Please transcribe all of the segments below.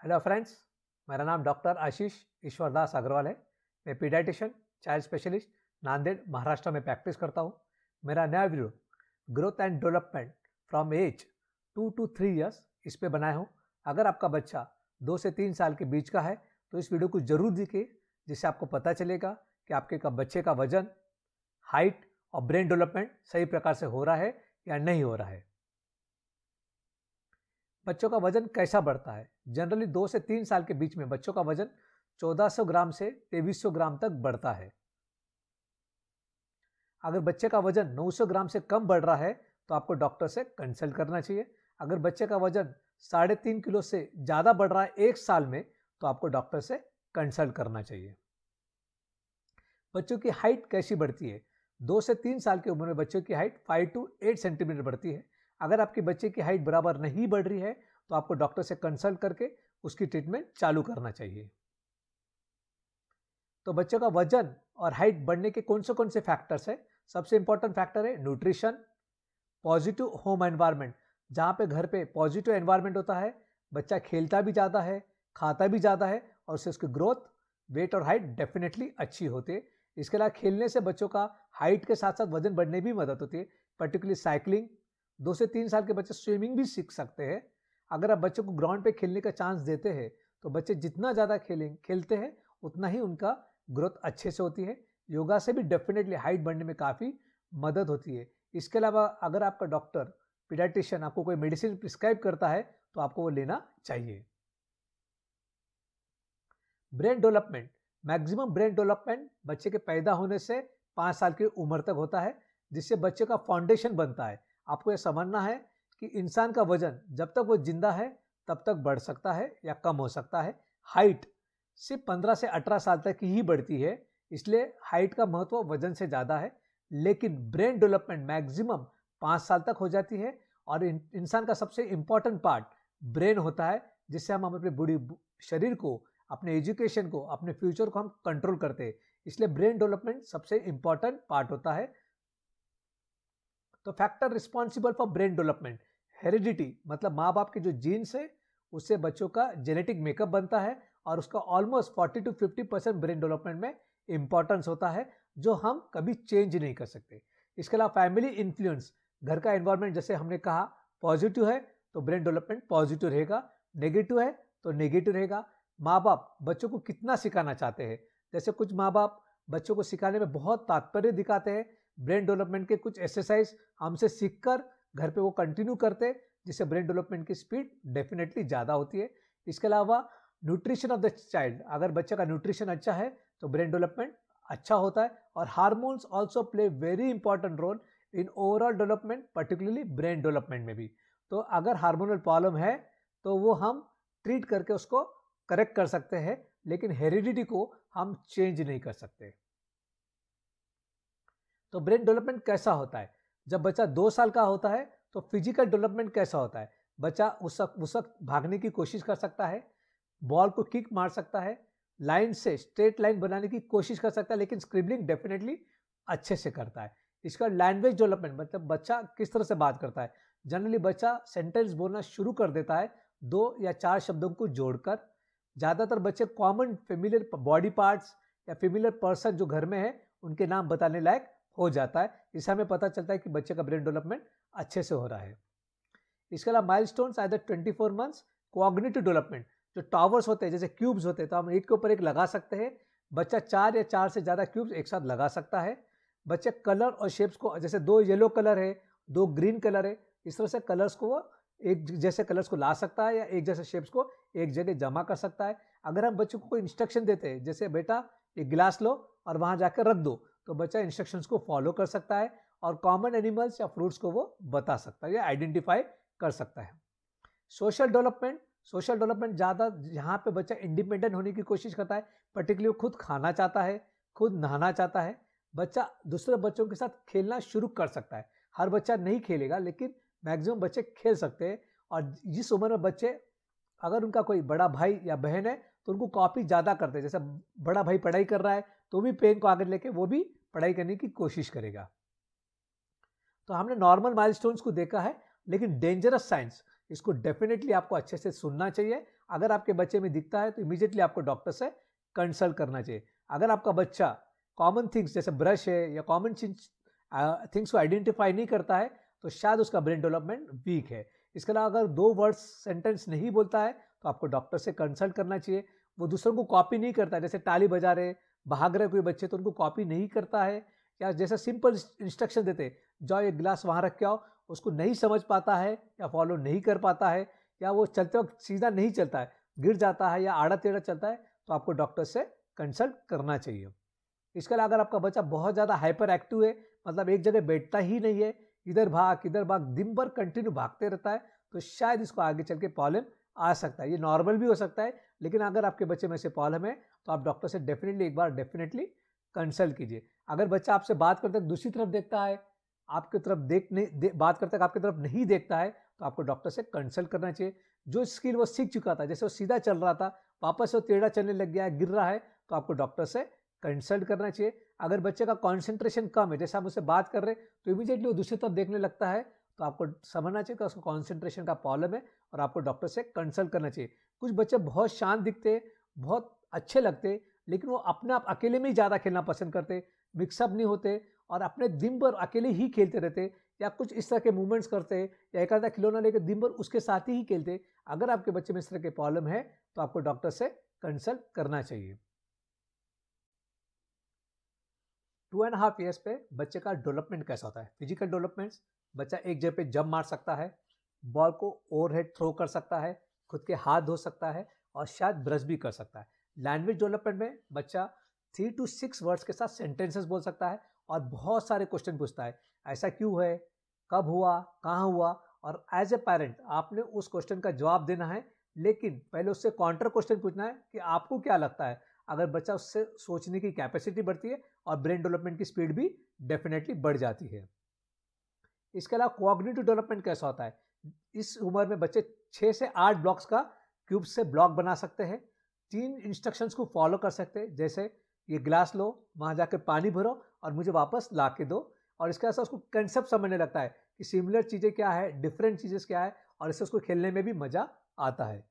Hello friends, मेरा नाम doctor आशीष ईश्वरदास अग्रवाल है। मैं pediatrician child specialist Nanded Maharashtra में प्रैक्टिस करता हूँ। मेरा नया video growth and development from age 2 to 3 years इस पे बनाया हूँ। अगर आपका बच्चा 2 से 3 साल के बीच का है तो इस वीडियो को जरूर देखिए, जिससे आपको पता चलेगा कि आपके बच्चे का वजन, हाइट और ब्रेन डेवलपमेंट सही प्रकार से हो रहा है या नहीं हो रहा है। बच्चों का वजन कैसा बढ़ता है? जनरली 2 से 3 साल के बीच में बच्चों का वजन 1400 ग्राम से 2300 ग्राम तक बढ़ता है। अगर बच्चे का वजन 900 ग्राम से कम बढ़ रहा है तो आपको डॉक्टर से कंसल्ट करना चाहिए। अगर बच्चे का वजन 3.5 किलो से ज़्यादा बढ़ रहा है 1 साल में तो आपको डॉक्टर से कंसल्ट करना चाहिए। बच्चों की हाइट कैसी बढ़ती है? 2 से 3 साल की उम्र में बच्चों की हाइट 5 to 8 सेंटीमीटर बढ़ती है। अगर आपके बच्चे की हाइट बराबर नहीं बढ़ रही है तो आपको डॉक्टर से कंसल्ट करके उसकी ट्रीटमेंट चालू करना चाहिए। तो बच्चों का वजन और हाइट बढ़ने के कौन से फैक्टर्स है? सबसे इंपॉर्टेंट फैक्टर है न्यूट्रिशन, पॉजिटिव होम एनवायरनमेंट। जहाँ पे घर पे पॉजिटिव एनवायरनमेंट होता है, बच्चा खेलता भी ज़्यादा है, खाता भी ज़्यादा है और उससे उसकी ग्रोथ, वेट और हाइट डेफिनेटली अच्छी होती है। इसके अलावा खेलने से बच्चों का हाइट के साथ साथ वजन बढ़ने भी मदद होती है। पर्टिकुलरली साइकिलिंग, 2 से 3 साल के बच्चे स्विमिंग भी सीख सकते हैं। अगर आप बच्चों को ग्राउंड पे खेलने का चांस देते हैं तो बच्चे जितना ज़्यादा खेलते हैं उतना ही उनका ग्रोथ अच्छे से होती है। योगा से भी डेफिनेटली हाइट बढ़ने में काफ़ी मदद होती है। इसके अलावा अगर आपका डॉक्टर, पीडियाट्रिशियन आपको कोई मेडिसिन प्रिस्क्राइब करता है तो आपको वो लेना चाहिए। Brain development, maximum brain development बच्चे के पैदा होने से 5 साल की उम्र तक होता है, जिससे बच्चे का फाउंडेशन बनता है। आपको यह समझना है कि इंसान का वजन जब तक वो जिंदा है तब तक बढ़ सकता है या कम हो सकता है। हाइट सिर्फ 15 से 18 साल तक ही बढ़ती है, इसलिए हाइट का महत्व वजन से ज़्यादा है। लेकिन ब्रेन डेवलपमेंट मैक्सिमम 5 साल तक हो जाती है और इंसान का सबसे इंपॉर्टेंट पार्ट ब्रेन होता है, जिससे हम अपने बॉडी, शरीर को, अपने एजुकेशन को, अपने फ्यूचर को हम कंट्रोल करते हैं। इसलिए ब्रेन डेवलपमेंट सबसे इंपॉर्टेंट पार्ट होता है। तो factor responsible for brain development, heredity मतलब माँ बाप के जो जीन्स है उससे बच्चों का जेनेटिक मेकअप बनता है और उसका ऑलमोस्ट 40 to 50% ब्रेन डेवलपमेंट में इंपॉर्टेंस होता है, जो हम कभी चेंज नहीं कर सकते। इसके अलावा फैमिली इन्फ्लुएंस, घर का एनवायरनमेंट जैसे हमने कहा पॉजिटिव है तो ब्रेन डेवलपमेंट पॉजिटिव रहेगा, नेगेटिव है तो नेगेटिव रहेगा। माँ बाप बच्चों को कितना सिखाना चाहते हैं, जैसे कुछ माँ बाप बच्चों को सिखाने में बहुत तात्पर्य दिखाते हैं, ब्रेन डेवलपमेंट के कुछ एक्सरसाइज हमसे सीखकर घर पे वो कंटिन्यू करते हैं, जिससे ब्रेन डेवलपमेंट की स्पीड डेफिनेटली ज़्यादा होती है। इसके अलावा न्यूट्रिशन ऑफ द चाइल्ड, अगर बच्चे का न्यूट्रिशन अच्छा है तो ब्रेन डेवलपमेंट अच्छा होता है। और hormones also play very important role in overall development, particularly brain development में भी। तो अगर हार्मोनल प्रॉब्लम है तो वो हम ट्रीट करके उसको करेक्ट कर सकते हैं, लेकिन हेरिडिटी को हम चेंज नहीं कर सकते। तो ब्रेन डेवलपमेंट कैसा होता है? जब बच्चा 2 साल का होता है तो फिजिकल डेवलपमेंट कैसा होता है? बच्चा उस वक्त भागने की कोशिश कर सकता है, बॉल को किक मार सकता है, लाइन से स्ट्रेट लाइन बनाने की कोशिश कर सकता है, लेकिन स्क्रिबलिंग डेफिनेटली अच्छे से करता है। इसका लैंग्वेज डेवलपमेंट मतलब बच्चा किस तरह से बात करता है। जनरली बच्चा सेंटेंस बोलना शुरू कर देता है 2 या 4 शब्दों को जोड़कर। ज़्यादातर बच्चे कॉमन फेमिलियर बॉडी पार्ट्स या फेमिलियर पर्सन जो घर में है उनके नाम बताने लायक हो जाता है। इससे हमें पता चलता है कि बच्चे का ब्रेन डेवलपमेंट अच्छे से हो रहा है। इसके अलावा milestones either 24 months, cognitive development, जो टावर्स होते हैं जैसे क्यूब्स होते हैं तो हम एक के ऊपर एक लगा सकते हैं। बच्चा 4 या 4 से ज़्यादा क्यूब्स एक साथ लगा सकता है। बच्चे कलर और शेप्स को, जैसे 2 येलो कलर है, 2 ग्रीन कलर है, इस तरह से कलर्स को वो एक जैसे कलर्स को ला सकता है या एक जैसे शेप्स को एक जगह जमा कर सकता है। अगर हम बच्चों को कोई इंस्ट्रक्शन देते हैं, जैसे बेटा एक गिलास लो और वहाँ जाकर रख दो, तो बच्चा इंस्ट्रक्शंस को फॉलो कर सकता है और कॉमन एनिमल्स या फ्रूट्स को वो बता सकता है या आइडेंटिफाई कर सकता है। सोशल डेवलपमेंट ज़्यादा, यहाँ पे बच्चा इंडिपेंडेंट होने की कोशिश करता है, पर्टिकुलरली खुद खाना चाहता है, खुद नहाना चाहता है। बच्चा दूसरे बच्चों के साथ खेलना शुरू कर सकता है। हर बच्चा नहीं खेलेगा लेकिन मैक्सिमम बच्चे खेल सकते हैं। और जिस उम्र में बच्चे, अगर उनका कोई बड़ा भाई या बहन है तो उनको कॉपी ज़्यादा करते हैं। जैसे बड़ा भाई पढ़ाई कर रहा है तो भी पेन को आगे लेके वो भी पढ़ाई करने की कोशिश करेगा। तो हमने नॉर्मल माइलस्टोन्स को देखा है, लेकिन डेंजरस साइंस, इसको डेफिनेटली आपको अच्छे से सुनना चाहिए अगर आपके बच्चे में दिखता है तो इमीडिएटली आपको डॉक्टर से कंसल्ट करना चाहिए। अगर आपका बच्चा कॉमन थिंग्स जैसे ब्रश है या कॉमन थिंग्स को आइडेंटिफाई नहीं करता है तो शायद उसका ब्रेन डेवलपमेंट वीक है। इसके अलावा अगर 2 वर्ड्स सेंटेंस नहीं बोलता है तो आपको डॉक्टर से कंसल्ट करना चाहिए। वो दूसरों को कॉपी नहीं करता है, जैसे ताली बजा रहे, भाग रहे कोई बच्चे तो उनको कॉपी नहीं करता है, या जैसे सिंपल इंस्ट्रक्शन देते जाओ एक गिलास वहाँ रख के आओ, उसको नहीं समझ पाता है या फॉलो नहीं कर पाता है, या वो चलते वक्त सीधा नहीं चलता है, गिर जाता है या आड़ा टेढ़ा चलता है, तो आपको डॉक्टर से कंसल्ट करना चाहिए। इसके अलावा अगर आपका बच्चा बहुत ज़्यादा हाइपर एक्टिव है, मतलब एक जगह बैठता ही नहीं है, इधर भाग दिन भर कंटिन्यू भागते रहता है, तो शायद इसको आगे चल के प्रॉब्लम आ सकता है। ये नॉर्मल भी हो सकता है, लेकिन अगर आपके बच्चे में से प्रॉब्लम है तो आप डॉक्टर से डेफिनेटली एक बार डेफिनेटली कंसल्ट कीजिए। अगर बच्चा आपसे बात करते वक्त दूसरी तरफ देखता है, आपकी तरफ बात करते वक्त आपकी तरफ नहीं देखता है, तो आपको डॉक्टर से कंसल्ट करना चाहिए। जो स्किल वो सीख चुका था, जैसे वो सीधा चल रहा था, वापस वो टेढ़ा चलने लग गया है, गिर रहा है, तो आपको डॉक्टर से कंसल्ट करना चाहिए। अगर बच्चे का कॉन्सेंट्रेशन कम है, जैसे आप उससे बात कर रहे हैं तो इमीडिएटली वो दूसरी तरफ देखने लगता है, तो आपको समझना चाहिए कि उसको कॉन्सेंट्रेशन का प्रॉब्लम है और आपको डॉक्टर से कंसल्ट करना चाहिए। कुछ बच्चे बहुत शांत दिखते हैं, बहुत अच्छे लगते हैं, लेकिन वो अपने आप अकेले में ही ज़्यादा खेलना पसंद करते, मिक्सअप नहीं होते और अपने दिन भर अकेले ही खेलते रहते, या कुछ इस तरह के मूवमेंट्स करते या एक आधा खिलौना लेकर दिन भर उसके साथ ही खेलते। अगर आपके बच्चे में इस तरह के प्रॉब्लम है तो आपको डॉक्टर से कंसल्ट करना चाहिए। 2.5 ईयर्स पे बच्चे का डेवलपमेंट कैसा होता है? फिजिकल डेवलपमेंट्स, बच्चा एक जगह पे जंप मार सकता है, बॉल को ओवरहेड थ्रो कर सकता है, खुद के हाथ धो सकता है और शायद ब्रश भी कर सकता है। लैंग्वेज डेवलपमेंट में बच्चा 3 to 6 वर्ड्स के साथ सेंटेंसेस बोल सकता है और बहुत सारे क्वेश्चन पूछता है, ऐसा क्यों है, कब हुआ, कहाँ हुआ, और एज ए पेरेंट आपने उस क्वेश्चन का जवाब देना है, लेकिन पहले उससे काउंटर क्वेश्चन पूछना है कि आपको क्या लगता है। अगर बच्चा उससे सोचने की कैपेसिटी बढ़ती है और ब्रेन डेवलपमेंट की स्पीड भी डेफिनेटली बढ़ जाती है। इसके अलावा कोऑग्निटिव डेवलपमेंट कैसा होता है? इस उम्र में बच्चे 6 से 8 ब्लॉक्स का क्यूब से ब्लॉक बना सकते हैं, 3 इंस्ट्रक्शंस को फॉलो कर सकते हैं, जैसे ये ग्लास लो, वहाँ जाकर पानी भरो और मुझे वापस ला के दो, और इसके साथ उसको कंसेप्ट समझने लगता है कि सिमिलर चीज़ें क्या है, डिफरेंट चीज़ें क्या है, और इससे उसको खेलने में भी मज़ा आता है।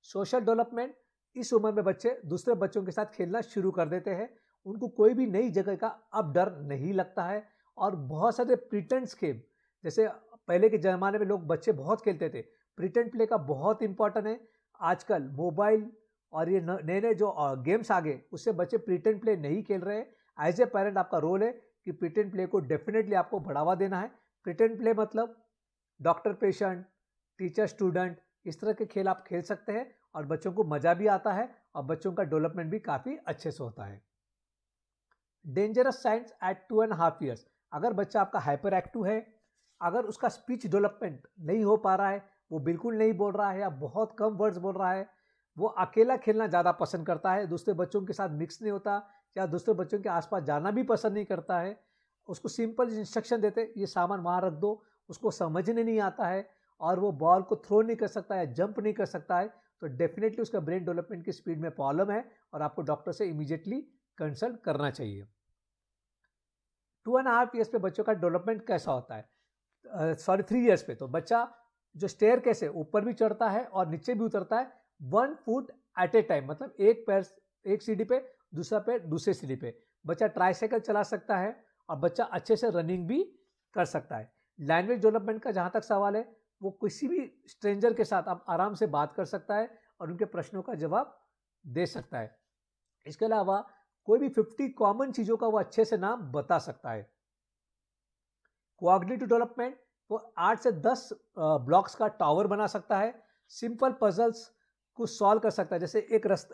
सोशल डेवलपमेंट, इस उम्र में बच्चे दूसरे बच्चों के साथ खेलना शुरू कर देते हैं, उनको कोई भी नई जगह का अब डर नहीं लगता है, और बहुत सारे प्रिटेंड्स गेम, जैसे पहले के ज़माने में लोग बच्चे बहुत खेलते थे, प्रिटेंड प्ले का बहुत इंपॉर्टेंट है। आजकल मोबाइल और ये नए नए जो गेम्स आ गए, उससे बच्चे प्रिटेंड प्ले नहीं खेल रहे हैं। एज ए पेरेंट आपका रोल है कि प्रिटेंड प्ले को डेफिनेटली आपको बढ़ावा देना है। प्रिटेंड प्ले मतलब डॉक्टर पेशेंट, टीचर स्टूडेंट, इस तरह के खेल आप खेल सकते हैं और बच्चों को मज़ा भी आता है और बच्चों का डेवलपमेंट भी काफ़ी अच्छे से होता है। डेंजरस साइंस एट 2.5 ईयर्स, अगर बच्चा आपका हाइपर एक्टिव है, अगर उसका स्पीच डेवलपमेंट नहीं हो पा रहा है, वो बिल्कुल नहीं बोल रहा है या बहुत कम वर्ड्स बोल रहा है, वो अकेला खेलना ज़्यादा पसंद करता है, दूसरे बच्चों के साथ मिक्स नहीं होता या दूसरे बच्चों के आसपास जाना भी पसंद नहीं करता है, उसको सिंपल इंस्ट्रक्शन देते ये सामान वहाँ रख दो, उसको समझने नहीं आता है और वो बॉल को थ्रो नहीं कर सकता है, जंप नहीं कर सकता है, तो डेफिनेटली उसका ब्रेन डेवलपमेंट की स्पीड में प्रॉब्लम है और आपको डॉक्टर से इमीडिएटली कंसल्ट करना चाहिए। 2.5 ईयर्स पे बच्चों का डेवलपमेंट कैसा होता है? 3 ईयर्स पे तो बच्चा जो स्टेयर कैसे ऊपर भी चढ़ता है और नीचे भी उतरता है 1 फुट एट ए टाइम, मतलब एक पैर एक सीढ़ी पे, दूसरा पैर दूसरे सीढ़ी पे। बच्चा ट्राईसाइकिल चला सकता है और बच्चा अच्छे से रनिंग भी कर सकता है। लैंग्वेज डेवलपमेंट का जहाँ तक सवाल है, वो किसी भी स्ट्रेंजर के साथ आप आराम से बात कर सकता है और उनके प्रश्नों का जवाब दे सकता है। इसके अलावा कोई भी 50 कॉमन चीज़ों का वो अच्छे से नाम बता सकता है। कोऑग्निटिव डेवलपमेंट, वो 8 से 10 ब्लॉक्स का टावर बना सकता है, सिंपल पजल्स को सॉल्व कर सकता है, जैसे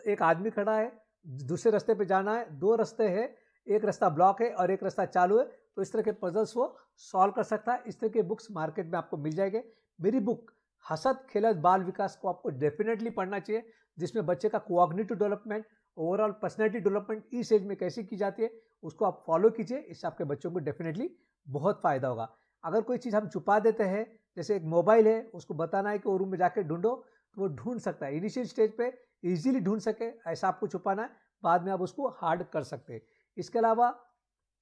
एक आदमी खड़ा है, दूसरे रास्ते पे जाना है, 2 रास्ते हैं, एक रास्ता ब्लॉक है और एक रास्ता चालू है, तो इस तरह के पजल्स वो सॉल्व कर सकता है। इस तरह के बुक्स मार्केट में आपको मिल जाएंगे। मेरी बुक हसत खेलत बाल विकास को आपको डेफिनेटली पढ़ना चाहिए, जिसमें बच्चे का कोऑग्निटिव डेवलपमेंट, ओवरऑल पर्सनैलिटी डेवलपमेंट इस एज में कैसे की जाती है उसको आप फॉलो कीजिए, इससे आपके बच्चों को डेफिनेटली बहुत फ़ायदा होगा। अगर कोई चीज़ हम छुपा देते हैं, जैसे एक मोबाइल है, उसको बताना है कि वो रूम में जाके ढूंढो, तो वो ढूंढ सकता है, इनिशियल स्टेज पे इजीली ढूंढ सके, ऐसा आपको छुपाना है, बाद में आप उसको हार्ड कर सकते हैं। इसके अलावा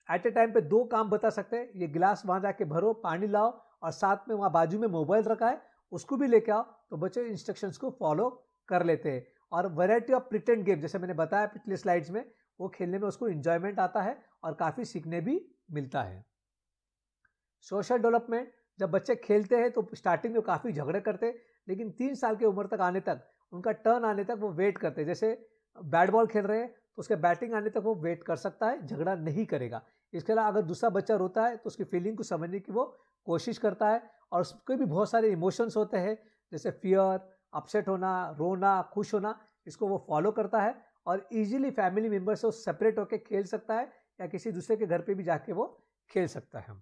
एट ए टाइम पे 2 काम बता सकते हैं, ये गिलास वहाँ जाके भरो, पानी लाओ, और साथ में वहाँ बाजू में मोबाइल रखा है, उसको भी लेके आओ, तो बच्चे इंस्ट्रक्शंस को फॉलो कर लेते हैं। और वैरायटी ऑफ प्रिटेंड गेम, जैसे मैंने बताया पिछले स्लाइड्स में, वो खेलने में उसको इंजॉयमेंट आता है और काफ़ी सीखने भी मिलता है। सोशल डेवलपमेंट, जब बच्चे खेलते हैं तो स्टार्टिंग में काफ़ी झगड़े करते हैं, लेकिन 3 साल की उम्र तक आने तक, उनका टर्न आने तक वो वेट करते हैं। जैसे बैट बॉल खेल रहे हैं तो उसके बैटिंग आने तक वो वेट कर सकता है, झगड़ा नहीं करेगा। इसके अलावा अगर दूसरा बच्चा रोता है तो उसकी फीलिंग को समझने की वो कोशिश करता है, और उसके भी बहुत सारे इमोशंस होते हैं, जैसे फियर, अपसेट होना, रोना, खुश होना, इसको वो फॉलो करता है और इजीली फैमिली मेम्बर से वो सेपरेट होकर खेल सकता है या किसी दूसरे के घर पे भी जाके वो खेल सकता है।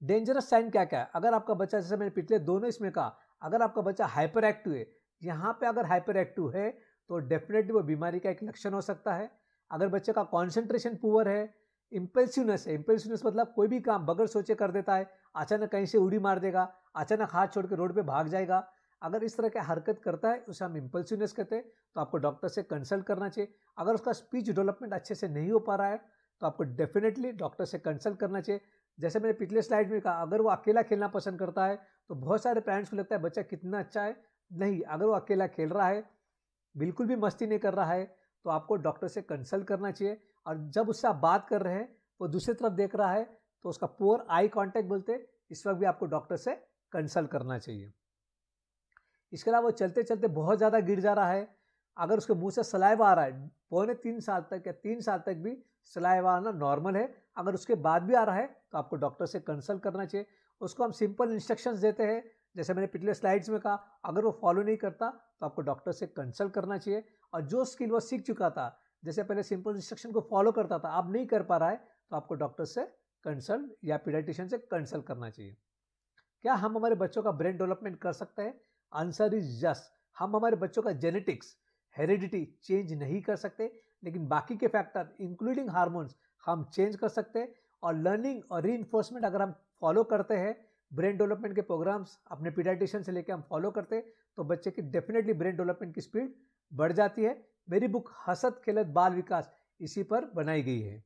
डेंजरस साइन क्या क्या है? अगर आपका बच्चा, जैसे मैंने पिछले दोनों इसमें कहा, अगर आपका बच्चा हाइपर एक्टिव है, यहाँ पे अगर हाइपर एक्टिव है तो डेफिनेटली वो बीमारी का एक लक्षण हो सकता है। अगर बच्चे का कॉन्सेंट्रेशन पुअर है, इम्पल्सिवनेस है, इम्पल्सिवनेस मतलब कोई भी काम बगैर सोचे कर देता है, अचानक कहीं से उड़ी मार देगा, अचानक हाथ छोड़ के रोड पे भाग जाएगा, अगर इस तरह की हरकत करता है उसे हम इम्पल्सिवनेस कहते हैं, तो आपको डॉक्टर से कंसल्ट करना चाहिए। अगर उसका स्पीच डेवलपमेंट अच्छे से नहीं हो पा रहा है तो आपको डेफिनेटली डॉक्टर से कंसल्ट करना चाहिए। जैसे मैंने पिछले स्लाइड में कहा, अगर वो अकेला खेलना पसंद करता है तो बहुत सारे पेरेंट्स को लगता है बच्चा कितना अच्छा है। नहीं, अगर वो अकेला खेल रहा है, बिल्कुल भी मस्ती नहीं कर रहा है, तो आपको डॉक्टर से कंसल्ट करना चाहिए। और जब उससे आप बात कर रहे हैं वो दूसरी तरफ देख रहा है तो उसका पुअर आई कांटेक्ट बोलते हैं, इस वक्त भी आपको डॉक्टर से कंसल्ट करना चाहिए। इसके अलावा वो चलते चलते बहुत ज़्यादा गिर जा रहा है, अगर उसके मुंह से सलाइवा आ रहा है, 2.5 साल तक या 3 साल तक भी सलाइवा आना नॉर्मल है, अगर उसके बाद भी आ रहा है तो आपको डॉक्टर से कंसल्ट करना चाहिए। उसको हम सिंपल इंस्ट्रक्शंस देते हैं, जैसे मैंने पिछले स्लाइड्स में कहा, अगर वो फॉलो नहीं करता तो आपको डॉक्टर से कंसल्ट करना चाहिए। और जो स्किल वो सीख चुका था, जैसे पहले सिंपल इंस्ट्रक्शन को फॉलो करता था, अब नहीं कर पा रहा है, तो आपको डॉक्टर से कंसल्ट या पीडियाट्रिशियन से कंसल्ट करना चाहिए। क्या हम हमारे बच्चों का ब्रेन डेवलपमेंट कर सकते हैं? Answer is yes. हम हमारे बच्चों का जेनेटिक्स, हेरिडिटी चेंज नहीं कर सकते, लेकिन बाकी के फैक्टर इंक्लूडिंग हार्मोन्स हम चेंज कर सकते हैं। और लर्निंग और रीइंफोर्समेंट अगर हम फॉलो करते हैं, ब्रेन डेवलपमेंट के प्रोग्राम्स अपने पीडियाट्रिशियन से लेकर हम फॉलो करते हैं, तो बच्चे की डेफिनेटली ब्रेन डेवलपमेंट की स्पीड बढ़ जाती है। मेरी बुक हसत खेलत बाल विकास इसी पर बनाई गई है।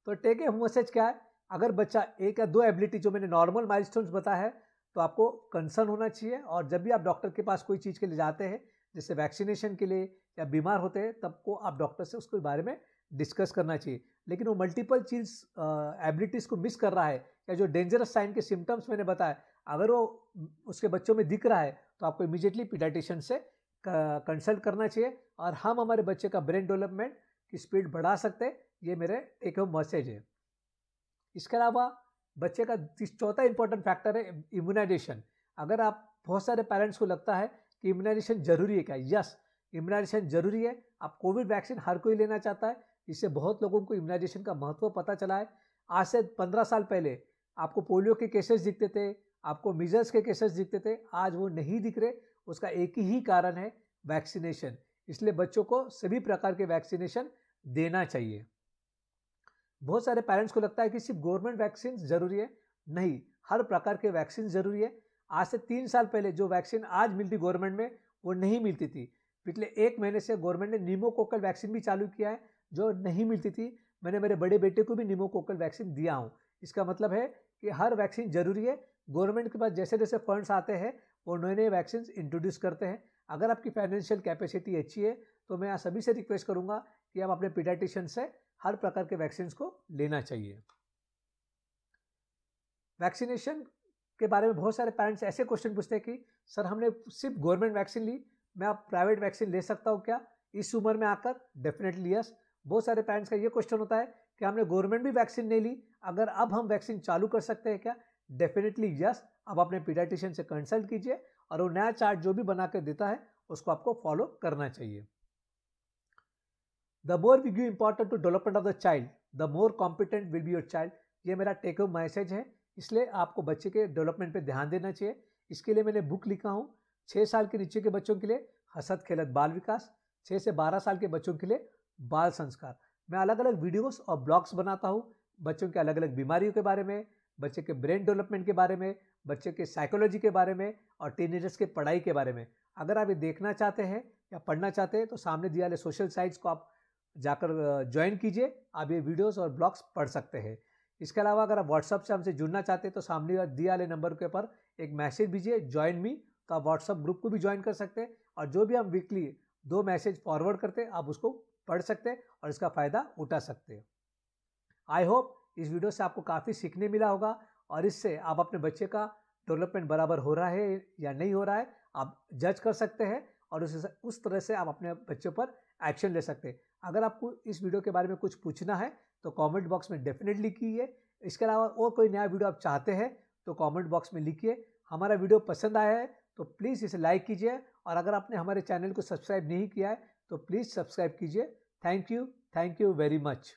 तो टेक ए होम मैसेज क्या है? अगर बच्चा 1 या 2 एबिलिटी जो मैंने नॉर्मल माइलस्टोन्स बताया है, तो आपको कंसर्न होना चाहिए। और जब भी आप डॉक्टर के पास कोई चीज़ के लिए जाते हैं, जैसे वैक्सीनेशन के लिए या बीमार होते हैं, तब को आप डॉक्टर से उसके बारे में डिस्कस करना चाहिए। लेकिन वो मल्टीपल चीज़ एबिलिटीज़ को मिस कर रहा है, या जो डेंजरस साइन के सिम्टम्स मैंने बताया, अगर वो उसके बच्चों में दिख रहा है, तो आपको इमीडिएटली पीडियाट्रिशियन से कंसल्ट करना चाहिए। और हम हमारे बच्चे का ब्रेन डेवलपमेंट की स्पीड बढ़ा सकते हैं, ये मेरे टेक होम मैसेज है। इसके अलावा बच्चे का चौथा इंपॉर्टेंट फैक्टर है इम्यूनाइजेशन। अगर आप, बहुत सारे पेरेंट्स को लगता है कि इम्यूनाइजेशन जरूरी है क्या? यस, इम्यूनाइजेशन जरूरी है। आप कोविड वैक्सीन हर कोई लेना चाहता है, इससे बहुत लोगों को इम्यूनाइजेशन का महत्व पता चला है। आज से 15 साल पहले आपको पोलियो के केसेस दिखते थे, आपको मीजल्स के केसेस दिखते थे, आज वो नहीं दिख रहे। उसका एक ही कारण है, वैक्सीनेशन। इसलिए बच्चों को सभी प्रकार के वैक्सीनेशन देना चाहिए। बहुत सारे पेरेंट्स को लगता है कि सिर्फ गवर्नमेंट वैक्सीन जरूरी है। नहीं, हर प्रकार के वैक्सीन जरूरी है। आज से 3 साल पहले जो वैक्सीन आज मिलती गवर्नमेंट में, वो नहीं मिलती थी। पिछले 1 महीने से गवर्नमेंट ने निमोकोकल वैक्सीन भी चालू किया है, जो नहीं मिलती थी। मैंने मेरे बड़े बेटे को भी निमोकोकल वैक्सीन दिया हूँ। इसका मतलब है कि हर वैक्सीन जरूरी है। गवर्नमेंट के पास जैसे जैसे फंड्स आते हैं, वो नए नए वैक्सीन इंट्रोड्यूस करते हैं। अगर आपकी फाइनेंशियल कैपेसिटी अच्छी है, तो मैं आप सभी से रिक्वेस्ट करूंगा कि आप अपने पीडियाट्रिशियन से हर प्रकार के वैक्सीन को लेना चाहिए। वैक्सीनेशन के बारे में बहुत सारे पेरेंट्स ऐसे क्वेश्चन पूछते हैं कि सर, हमने सिर्फ गवर्नमेंट वैक्सीन ली, मैं अब प्राइवेट वैक्सीन ले सकता हूँ क्या इस उम्र में आकर? Definitely yes. बहुत सारे पेरेंट्स का ये क्वेश्चन होता है कि हमने गवर्नमेंट भी वैक्सीन नहीं ली, अगर अब हम वैक्सीन चालू कर सकते हैं क्या? Definitely yes. अब अपने पीडियाट्रिशियन से कंसल्ट कीजिए और वो नया चार्ट जो भी बना के देता है उसको आपको फॉलो करना चाहिए। The more we give importance to development of the child, the more competent will be your child। ये मेरा टेक होम मैसेज है। इसलिए आपको बच्चे के डेवलपमेंट पे ध्यान देना चाहिए। इसके लिए मैंने बुक लिखा हूँ 6 साल के नीचे के बच्चों के लिए हसत खेलत बाल विकास, 6 से 12 साल के बच्चों के लिए बाल संस्कार। मैं अलग अलग वीडियोस और ब्लॉग्स बनाता हूँ बच्चों के अलग अलग बीमारियों के बारे में, बच्चे के ब्रेन डेवलपमेंट के बारे में, बच्चे के साइकोलॉजी के बारे में और टीनेजर्स के पढ़ाई के बारे में। अगर आप ये देखना चाहते हैं या पढ़ना चाहते हैं तो सामने दिए वाले सोशल साइट्स को आप जाकर ज्वाइन कीजिए। आप ये वीडियोस और ब्लॉग्स पढ़ सकते हैं। इसके अलावा अगर आप व्हाट्सएप से हमसे जुड़ना चाहते हैं तो सामने दिए वाले नंबर के ऊपर एक मैसेज दीजिए, ज्वाइन मी, का व्हाट्सअप ग्रुप को भी ज्वाइन कर सकते हैं और जो भी हम वीकली 2 मैसेज फॉरवर्ड करते हैं आप उसको पढ़ सकते हैं और इसका फ़ायदा उठा सकते हैं। आई होप इस वीडियो से आपको काफ़ी सीखने मिला होगा और इससे आप अपने बच्चे का डेवलपमेंट बराबर हो रहा है या नहीं हो रहा है आप जज कर सकते हैं और उस तरह से आप अपने बच्चों पर एक्शन ले सकते हैं। अगर आपको इस वीडियो के बारे में कुछ पूछना है तो कमेंट बॉक्स में डेफिनेटली कीजिए। इसके अलावा और कोई नया वीडियो आप चाहते हैं तो कमेंट बॉक्स में लिखिए। हमारा वीडियो पसंद आया है तो प्लीज़ इसे लाइक कीजिए और अगर आपने हमारे चैनल को सब्सक्राइब नहीं किया है तो प्लीज़ सब्सक्राइब कीजिए। Thank you very much.